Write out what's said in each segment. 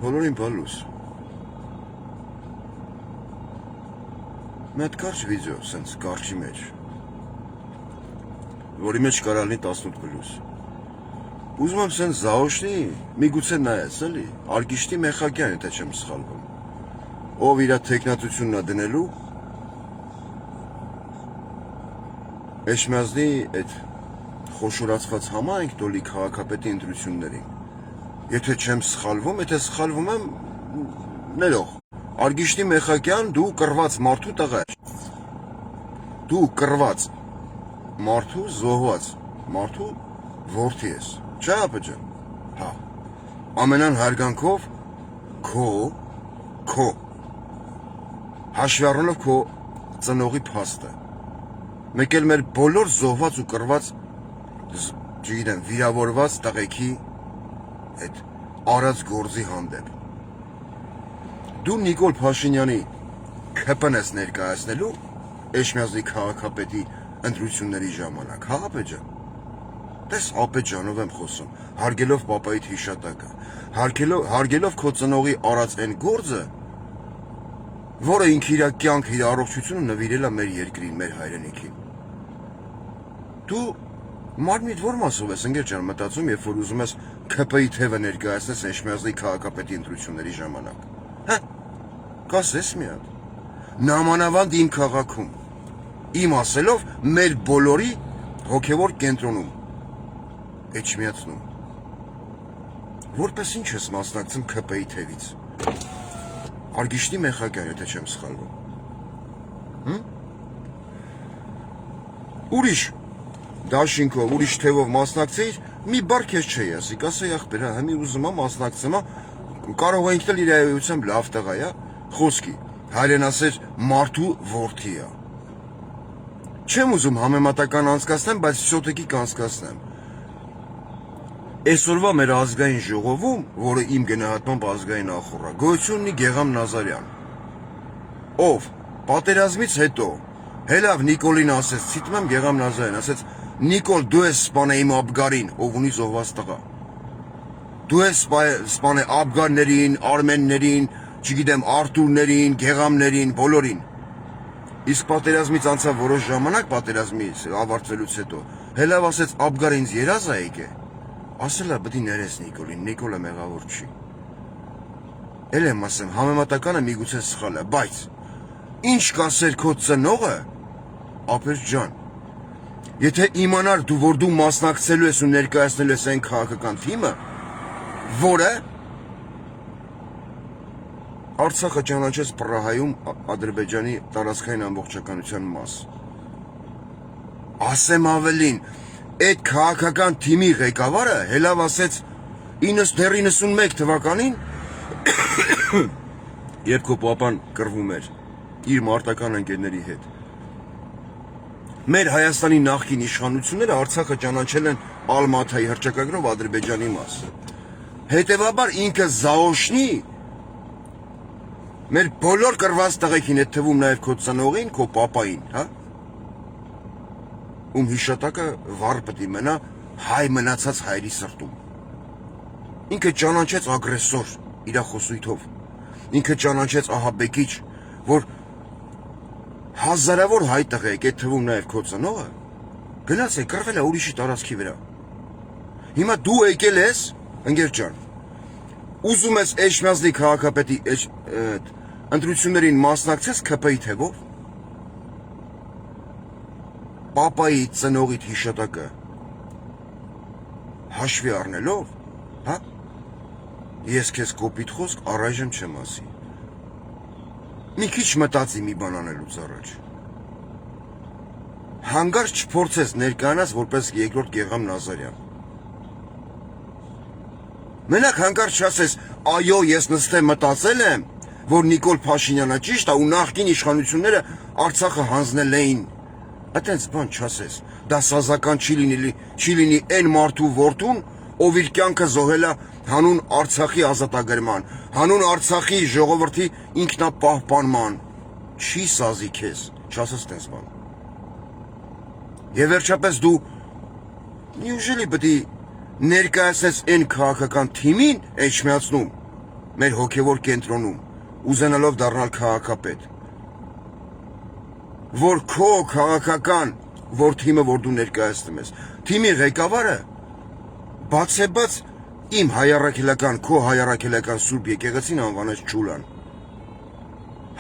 Բոլորին բալուս։ Մետ կարճ վիդեո, սենց կարճի մեջ, որի մեջ կարալնի 18 պլուս։ Ուզում եմ սենց զաոշնի, միգուցե նայես, էլի, արգիշտի Մեխակյան, եթե չեմ սխալվում, ով իրա թեկնածությունն է դնելու, Էշմյազնի այդ խոշորացված համայնք տոլի քաղաքապետի ընտրություններին։ Եթե չեմ սխալվում, եթե սխալվում եմ, ներող, արգիշտի Մեխակյան, դու կռված մարդու տղա ես։ Դու կռված մարդու, զոհված մարդու որդի ես, չէ ապեջան, հա, ամենան հարգանքով քո, հաշվի առնելով քո ծնողի փաստը, մեկ էլ մեր բոլոր զոհված ու կռված, չգիտեմ, վիրավորված տղեկի այդ արած գործի հանդեպ։ Դու Նիկոլ Փաշինյանի ՔՊՆ ես ներկայացնելու Էշմիածնի քաղաքապետի ընտրությունների ժամանակ, հա ապեջան։ Տես ապեջանով եմ խոսում, հարգելով պապայիդ հիշատակը, հարգելով քո ծնողի արած այն գործը, որը ինքը իր կյանքը, իր առողջությունը նվիրել է մեր երկրին, մեր հայրենիքին։ Դու մարմնիդ որ մասով ես ընկեր ջան մտածում, երբ որ ուզում ես ՔՊ-ի թևը ներկայացնես Էշմիածնի քաղաքապետի ընտրությունների ժամանակ։ Հա, կասես մի հատ։ Նամանավանդ իմ քաղաքում, իմ ասելով մեր բոլորի հոգևոր կենտրոնում, Էջմիածնում։ Որպես ինչ ես մասնակցում ՔՊ-ի թևից։ Արգիշտի Մեխակյան, եթե չեմ սխալվում։ Ուրիշ դաշինքով, ուրիշ թևով մասնակցեիր, մի բար քեզ չի ասի, կասեի ախպեր, հմի ուզում եմ մասնակցեմ, կարող է ինքն էլ իր այությամբ լավ տղա է, խոսքի, հայրենասեր մարդու որդի է։ Չեմ ուզում համեմատական անցկացնեմ, բայց շոտեկի կանցկացնեմ։ Այսօրվա մեր ազգային ժողովում, որը իմ գնահատմամբ ազգային ախոռ է, գոյություն ունի Գեգամ Նազարյան, ով պատերազմից հետո հելավ Նիկոլին ասեց, ցիտում եմ Գեգամ Նազարյան, ասեց Նիկոլ, դու ես սպանել իմ Աբգարին, ով ունի զոհված տղա։ Դու ես սպանել Աբգարներին, Արմեններին, չգիտեմ, Արտուրներին, Գեգամներին, բոլորին։ Իսկ պատերազմից անցավ որոշ ժամանակ, պատերազմից ավարտվելուց հետո, հելավ ասեց Աբգարը ինձ երազ է եկե։ Ասել է բդի ներես Նիկոլին, Նիկոլը մեղավոր չի։ Էլ եմ ասեմ, համեմատականը միգուցե սխալ է, բայց ինչ կասեր քո ծնողը, ապեր ջան, եթե իմանար դու, որ դու մասնակցելու ես ու ներկայացնելու ես այն քաղաքական թիմը, որը Արցախը ճանաչեց Պրահայում Ադրբեջանի տարածքային ամբողջականության մաս։ Ասեմ ավելին, այդ քաղաքական թիմի ղեկավարը հելավ ասեց 91 թվականին, երբ քո պապան կռվում էր իր մարտական ընկերների հետ։ Մեր Հայաստանի նախկին իշխանությունները Արցախը ճանաչել են Ալմաթայի հռչակագրով Ադրբեջանի մաս։ Հետևաբար ինքը զաոշնի մեր բոլոր կռված տղեկին, այդ թվում նաև քո ծնողին, քո պապային, հա։ Ում հիշատակը վառ պիտի մնա հայ մնացած հայրի սրտում։ Ինքը ճանաչեց ագրեսոր իր խոսույթով։ Ինքը ճանաչեց ահաբեկիչ, որ հազարավոր հայ տղեկ, այդ թվում նաև քո ծնողը, գնաց է կռվել է ուրիշի տարածքի վրա։ Հիմա դու եկել ես, ընկեր ջան, ուզում ես Էշմիածնի քաղաքապետի ընտրություններին մասնակցես ՔՊ-ի թևով, պապայի ծնողիդ հիշատակը հաշվի առնելով, հա, ես քեզ կոպիտ խոսք առայժմ չեմ ասի։ Մի քիչ մտածի մի բան անելուց առաջ։ Հանկարծ չփորձես ներկայանաս որպես երկրորդ Գեգամ Նազարյան։ Մենակ հանկարծ չասես, այո, ես նստեմ մտածել եմ, որ Նիկոլ Փաշինյանը ճիշտ է ու նախկին իշխանությունները Արցախը հանձնել էին։ Այդպես բան չասես, դա սազական չի լինի այն մարդու որդուն, ով իր կյանքը զոհել է հանուն Արցախի ազատագրման, հանուն Արցախի ժողովրդի ինքնապահպանման։ Չի սազի քեզ, չասես տես բան։ Եվ վերջապես դու նյուժելի պետք է ներկայացնես այն քաղաքական թիմին Էջմիածնում, մեր հոգևոր կենտրոնում, ուզենալով դառնալ քաղաքապետ, որ քո քաղաքական որ թիմը որ դու ներկայացնում ես, թիմի ղեկավարը բացեբաց իմ հայառաքելական, քո հայառաքելական Սուրբ եկեղեցին անվանեց Ջուլան։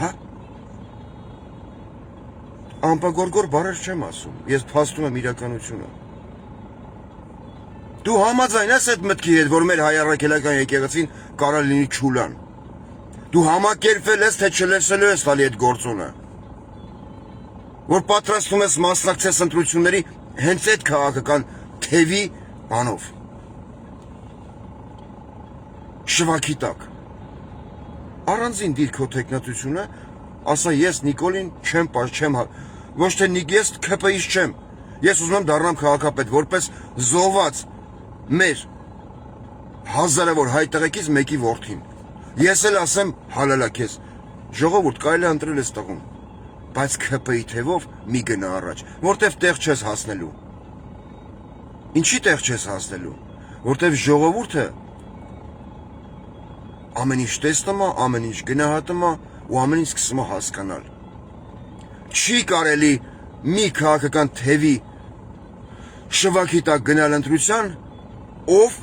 Հա? Ամպագորգոր բառեր չեմ ասում, ես փաստում եմ իրականությունը։ Դու համաձայն ես այդ մտքի հետ, որ մեր հայառաքելական եկեղեցին կարա լինի Ջուլան։ Դու համակերպվել ես, թե չլսելու ես տալի այդ գործոնը, որ պատրաստում ես մասնակցես ընտրությունների հենց այդ քաղաքական թևի բանով։ Շվաքի տակ։ Առանձին դիր քո տեխնատությունը, ասա ես Նիկոլին չեմ ոչ թե ես ՔՊ-ից չեմ։ Ես ուզում եմ դառնամ քաղաքապետ, որպես զոհված մեր հազարավոր հայ տղեկից մեկի որդին։ Ես էլ ասեմ հալալա քեզ։ Ժողովուրդ կարելի է ընտրել այս տղուն, բայց ՔՊ-ի թևով մի գնա առաջ, որտեվ տեղ չես հասնելու։ Ինչի տեղ չես հասնելու, որտեվ ժողովուրդը ամեն ինչ տեսնում է, ամեն ինչ գնահատում է ու ամեն ինչ սկսում է հասկանալ։ Չի կարելի մի քաղաքական թևի շվաքի տակ գնալ ընտրության, ով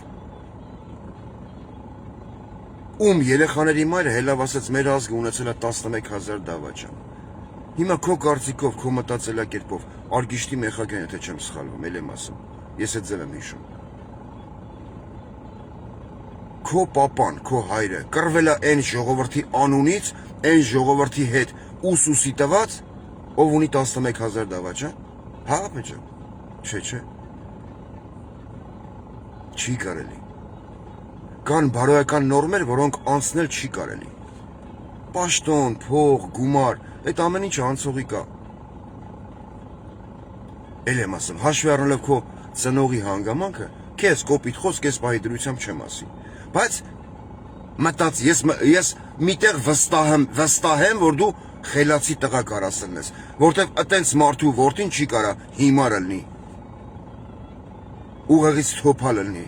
ում երեխաների մայրը հելավ ասեց մեր ազգը ունեցել է 11,000 դավաճան։ Հիմա քո կարծիքով, քո մտածելակերպով, Արգիշտի Մեխագյան, եթե չեմ սխալվում, ել եմ ասում, ես այդ ձև եմ հիշում։ Քո պապան, քո հայրը կռվել է այն ժողովրդի անունից, այն ժողովրդի հետ ուսուսի տված, ով ունի 11,000 դավաճան։ Հա, ապեջան։ Չէ։ Չի կարելի։ Կան բարոյական նորմեր, որոնք անցնել չի կարելի։ Պաշտոն, փող, գումար, այդ ամեն ինչը անցողի կա։ Էլ եմ ասում, հաշվի առնելով քո ծնողի հանգամանքը, քեզ կոպիտ խոսք ես պահի դրությամբ չեմ ասի։ Բայց մտած ես միտեղ վստահ եմ, որ դու խելացի տղա կարաս լնես, որտեվ այտենց մարդու որդին չի կարա հիմար լնի, ուղեղից թոփալ լնի։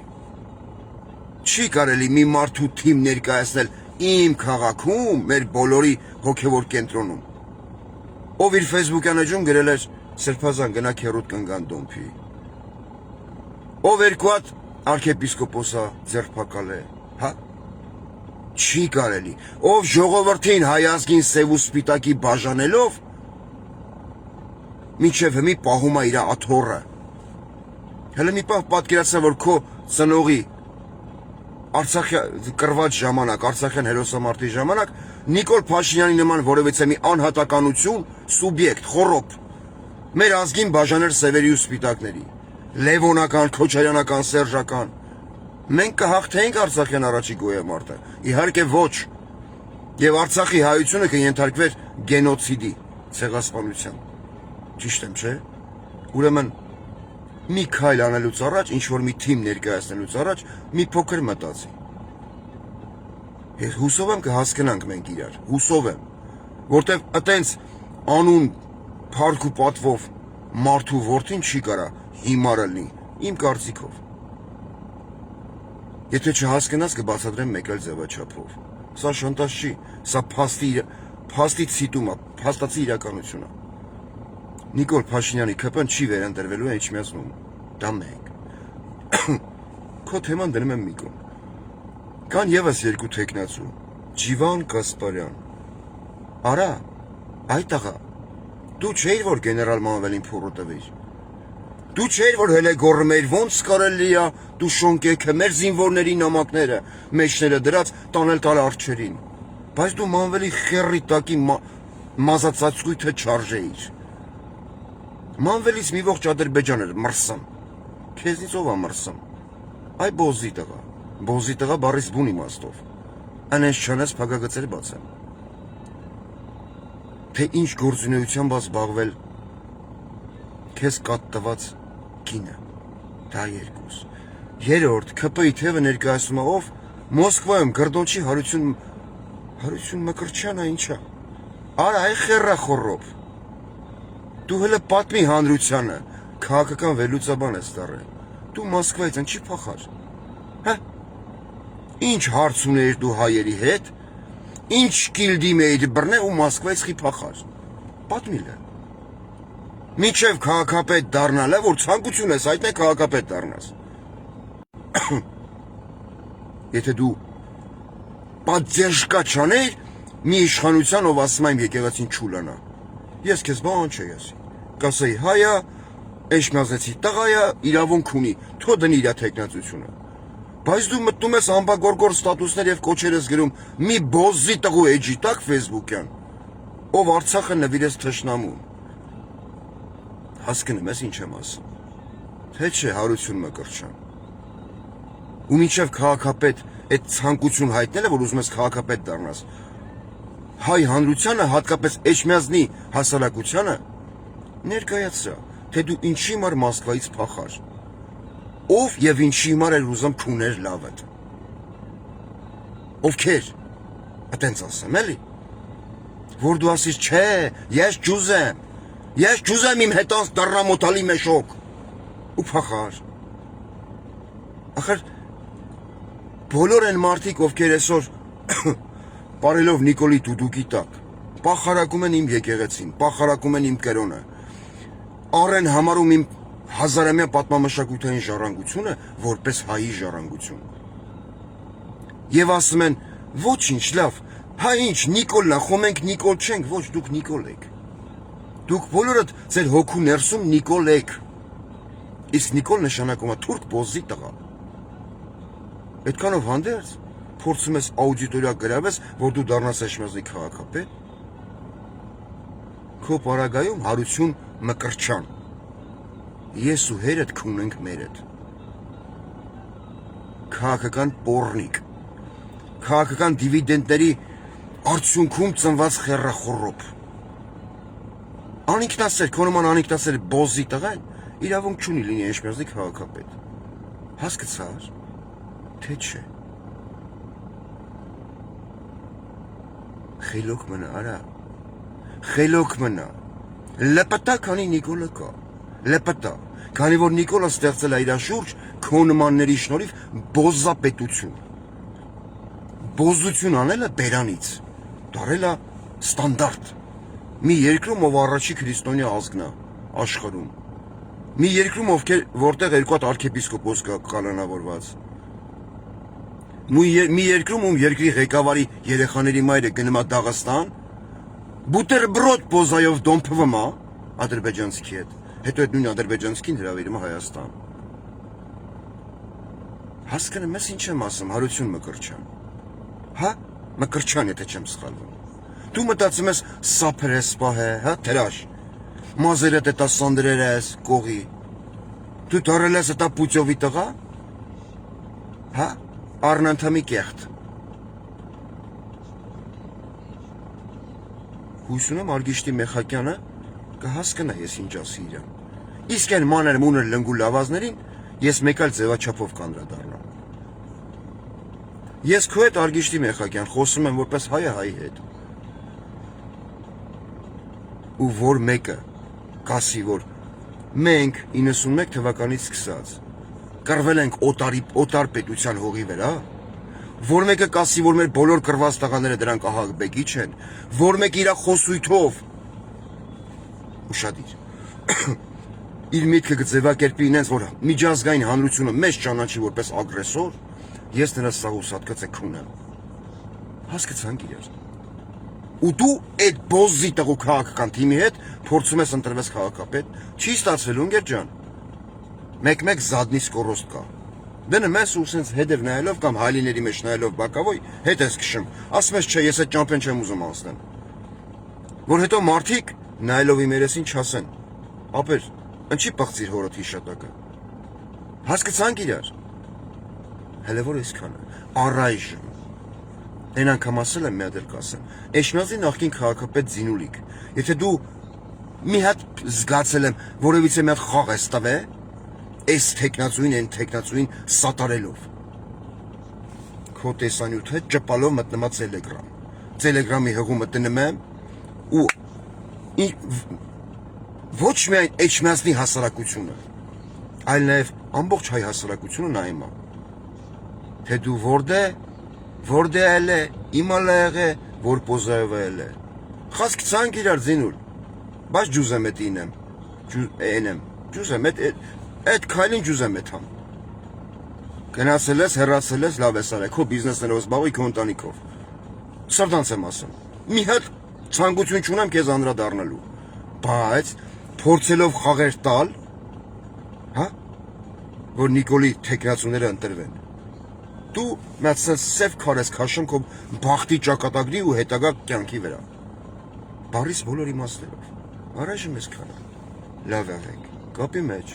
Չի կարելի մի մարդու թիմ ներկայացնել իմ քաղաքում, մեր բոլորի հոգևոր կենտրոնում, ով իր ֆեյսբուքյան էջում գրել էր Սրբազան գնա քերոտ կնգան դոմփի, ով երկու հատ արքեպիսկոպոսա ձերբակալ է, հա։ Չի կարելի, ով ժողովրդին հայ ազգին սև ու սպիտակի բաժանելով մինչև հիմի պահում է իր աթոռը։ Հələ մի պահ պատկերացրա, որ քո ծնողի Արցախի կռված ժամանակ, Արցախյան հերոսամարտի ժամանակ Նիկոլ Փաշինյանի նման որևէ մի անհատականություն, սուբյեկտ, խոռոպ մեր ազգին բաժաներ սևերի ու սպիտակների, Լևոնական, Քոչարյանական, Սերժական։ Մենք կհաղթեինք Արցախյան առաջի գոյամարտը, իհարկե ոչ, եւ Արցախի հայությունը կենթարկվեր գենոցիդի, ցեղասպանության։ Ճիշտ եմ, չէ՞։ Ուրեմն մի քայլ անելուց առաջ, ինչ որ մի թիմ ներկայացնելուց առաջ, մի փոքր մտածի։ Ես հուսով եմ կհասկանանք մենք իրար, հուսով եմ, որտեվ այտենց անուն փառք ու պատվով մարդու որդին չի կարա հիմարը լինի, իմ կարծիքով։ Եթե չհասկանաս կբացատրեմ մեկ այլ ձևաչափով։ Սա շանտաժ չի, սա փաստի ցիտում է, փաստացի իրականություն է։ Նիկոլ Փաշինյանի ՔՊ-ն չի վերընտրվելու Էջմիածնում, դա մենք։ Քո թեման դնում եմ մի կողմ։ Կան եւս երկու տեխնացու, Ջիվան Կասպարյան։ Արա, այ տղա, դու չէիր որ գեներալ Մանվելին փորը տվիր։ Դու չէիր որ հələ գոռում էիր ոնց կարելի է դու շոնկեքը մեր զինվորների նամակները մեջները դրած տանել տալ արջերին, բայց դու Մանվելի խեռի տակի մազածածկույթը չարժեիր։ Մանվելից մի ողջ Ադրբեջան էր մրսում, քեզնից ով է մրսում։ Այ բոզի տղա բառից բուն իմաստով, անես չանես փակագծեր բացեմ։ Թե ինչ գործունեությամբ զբաղվել քեզ կատ տված կինը, դա երկուս։ Երրորդ ՔՊ-ի թևը ներկայացնում է ով Մոսկվայում Գրդոնչի Հարություն Մկրտչյանը ինչա։ Արա այ խեռա խոռոպ։ Դու հələ պատմի հանրությանը, քաղաքական վերլուծաբան ես դառել։ Դու Մոսկվայից ինչի փախար։ Հա։ ինչ հարց ուներ դու հայերի հետ, ինչ գիլդի մեյդ բռնե ու Մոսկվայից խիփախար։ Պատմիլ է։ Մինչև քաղաքապետ դառնալը, որ ցանկություն ես, այդ է քաղաքապետ դառնաս։ Եթե դու պատժեշկա չաներ, մի իշխանության, ով ասում եմ եկեղեցին չուլանա։ Ես քեզ բան չի ասի։ Կասեի հայա, էշմիածեցի տղայա, իրավունք ունի, թո դնի իր թեկնածությունը։ Բայց դու մտնում ես ամբագորգոր ստատուսներ եւ կոչեր ես գրում մի բոզի տղու էջի տակ Facebook-յան, ով Արցախը նվիրեց թշնամուն։ Հասկանում ես ինչ եմ ասում։ Թե չէ Հարություն Մկրտչյան։ Ու մինչև քաղաքապետ այդ ցանկություն հայտնելը, որ ուզում ես քաղաքապետ դառնաս, հայ հանրությանը, հատկապես Էջմիածնի հասարակությանը ներկայացրա, թե դու ինչի համար Մոսկվայից փախար, ով եւ ինչի համար էր ուզում քուներ լավդ։ Ովքեր, այտենց ասեմ էլի, որ դու ասես չէ, ես ջուզեմ իմ հետանց դառնամոտալի մեշոկ ու փախար։ Ախր բոլոր են մարդիկ, ովքեր այսօր Պարելով Նիկոլի դուդուկի տակ, պախարակում են իմ եկեղեցին, պախարակում են իմ կերոնը, առեն համարում իմ հազարամյա պատմամշակութային ժառանգությունը որպես հայի ժառանգություն։ Եվ ասում են, ոչինչ, լավ, հա ինչ, Նիկոլն է, խո մենք Նիկոլ չենք, ոչ, դուք Նիկոլ եք։ Դուք բոլորդ ձեր հոգու ներսում Նիկոլ եք։ Իսկ Նիկոլ նշանակում է թուրք բոզի տղա։ Այդքանով հանդերձ փորձում ես աուդիտորիա գրավես, որ դու դառնաս Էջմիածնի քաղաքապետ։ Քո պարագայում Հարություն Մկրտչյան։ Ես ու հերդ քունենք մերդ։ Քաղաքական պոռնիկ։ Քաղաքական դիվիդենդների արդյունքում ծնված խեռախորոպ։ Անինքնասեր, քո նման անինքնասեր բոզի տղան իրավունք չունի լինի Էջմիածնի քաղաքապետ։ Հասկացա՞ր, թե չէ։ Խելոք մնա, արա, խելոք մնա, լպտա, քանի Նիկոլը կա, լպտա, քանի որ Նիկոլը ստեղծել է իր շուրջ քո նմանների շնորհիվ բոզապետություն, բոզություն անելը բերանից, դարել է ստանդարտ, մի երկրում, ով առաջի քրիստոնյա ազգն է աշխարհում, մի երկրում, որտեղ երկու հատ արքեպիսկոպոս կա կալանավորված, մի երկրում, ում երկրի ղեկավարի երեխաների մայրը գնում է Դաղստան, բուտերբրոդ պոզայով դոմփվում է ադրբեջանցիքի հետ, հետո այդ նույն ադրբեջանցիքին հրավիրում է Հայաստան։ Հասկանում ես ինչ եմ ասում, Հարություն Մկրտչյան։ Հա, Մկրտչյան, եթե չեմ սխալվում։ Դու մտածում ես սափր ես պահե, հա, թրաշ։ Մազերը տետա սանդրեր ես, կողի։ Դու դարել ես տա Պուտյովի տղա։ Հա, առնանդամի կեղտ։ Հույս ունեմ Արգիշտի Մեխակյանը կհասկանա ես ինչ ասի իրան։ Իսկ այն մանր մունր լնգու լավազներին ես մեկ այլ ձևաչափով կանդրադառնամ։ Ես քո հետ Արգիշտի Մեխակյան խոսում եմ որպես հայը հայի հետ։ Ու որ մեկը կասի, որ մենք 91 թվականից սկսած կռվել ենք օտար պետության հողի վրա, որ մեկը կասի, որ մեր բոլոր կռված տղաները դրանք ահագբեկի չեն, որ մեկը իր խոսույթով ուշադիր իր միտքը կձևակերպի ինձ, որ միջազգային հանրությունը մեզ ճանաչի որպես ագրեսոր, ես նրա սաղուսատկած քունեմ։ Հասկացանք իրար։ Ու դու այդ բոզի տղու քաղաքական թիմի հետ փորձում ես ընտրվես քաղաքապետ, չի ստացվել ունգեր ջան։ Մեկ-մեկ զադնի սկորոստ կա։ Դնում ես ու սենց հետև նայելով կամ հալիների մեջ նայելով բակավոյ հետ ես քշում։ Ասում ես չէ, ես այդ ճամփեն չեմ ուզում անցնեմ։ Որ հետո մարդիկ նայելով իմ երեսին չասեն։ Ապեր, ինչի պղծիր հորդ հիշատակը։ Հասկացանք իրար։ Հələ որ այսքանը առայժմ այն անգամ ասել եմ մի հատ էլ կասեմ։ Էջմիածնի նախկին քաղաքապետ Զինուլիկ, եթե դու մի հատ զգացել եմ, որևիցե մի հատ խաղ ես տվել, այս տեխնացուին, այն տեխնացուին սատարելով։ Քո տեսանյութը ճպալով մտնումա Telegram։ Telegram-ի հղում մտնում եմ ու ոչ միայն Էջմիածնի հասարակությունը, այլ նաև ամբողջ հայ հասարակությունը նայում է, թե դու որտե Որտեղ է, իմալա եղե, որ պոզայվել է։ Խասկ ցանկ իրար զինուլ։ Բայց ջուզեմ էտ ինեմ։ Էնեմ։ Ջուզեմ էտ քայլին ջուզեմ էթամ։ Գնացել ես, հեռացել ես, լավ ես արել, քո բիզնեսներով զբաղվի քո ընտանիքով։ Սրտանց եմ ասում։ Մի հատ ցանկություն չունեմ քեզ անդրադառնալու։ Բայց փորձելով խաղեր տալ, հա, որ Նիկոլի թեկնածուները ընտրվեն։ Դու մացած սև քարես քաշում քո բախտի ճակատագրի ու հետագա կյանքի վրա։ Բարիս բոլոր իմաստներով։ Առայժմ ես քարա։ Լավ եղեք։ Կապի մեջ։